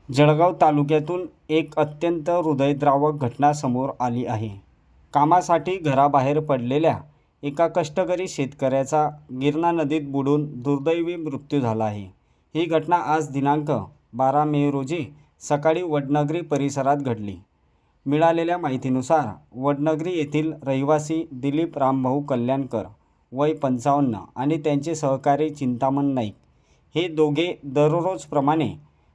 जळगाव तालुक्यातून एक अत्यंत हृदयद्रावक घटना समोर आली आहे। कामासाठी घराबाहेर पडलेल्या एका कष्टकरी शेतकऱ्याचा गिरणा नदीत बुडून दुर्दैवी मृत्यू झाला आहे। ही घटना आज दिनांक 12 मे रोजी सकाळी वडनगरी परिसरात घडली। मिळालेल्या माहितीनुसार वडनगरी येथील रहिवासी दिलीप रामभाऊ कल्याणकर वय 55 आणि त्यांचे सहकारी चिंतामण नाईक हे दोघे दररोजप्रमाणे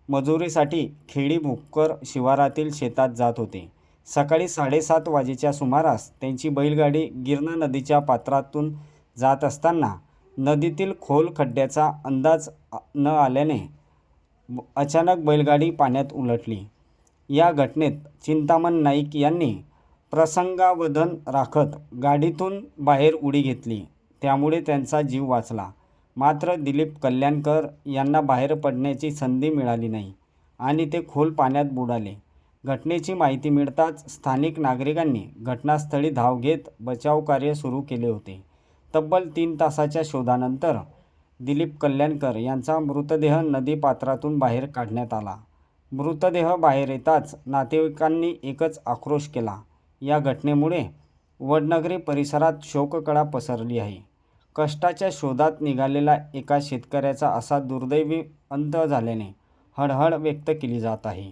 मजुरीसाठी खेडी भुक्कर शिवारातील शेतात जात होते। सकाळी 7:30 वाजेच्या सुमारास त्यांची बैलगाडी गिरणा नदीच्या पात्रातून जात असताना नदीतील खोल खड्ड्याचा अंदाज न आल्याने अचानक बैलगाडी पाण्यात उलटली। या घटनेत चिंतामण नाईक यांनी प्रसंगावधान राखत गाडीतून बाहेर उडी घेतली, त्यामुळे त्यांचा जीव वाचला। मात्र दिलीप कल्याणकर यांना बाहेर पडण्याची संधी मिळाली नाही आणि ते खोल पाण्यात बुडाले। घटनेची माहिती मिळताच स्थानिक नागरिकांनी घटनास्थळी धाव घेत बचाव कार्य सुरू केले होते। तब्बल 3 तासाच्या शोधानंतर दिलीप कल्याणकर यांचा मृतदेह नदी पात्रातून बाहेर काढण्यात आला। मृतदेह बाहेर येताच नातेवाईकांनी एकच आक्रोश केला। या घटनेमुळे वडनगरी परिसरात शोककळा पसरली आहे। कष्टाच्या शोधात निघालेल्या एका शेतकऱ्याचा असा दुर्दैवी अंत झाल्याने हळहळ व्यक्त केली जात आहे।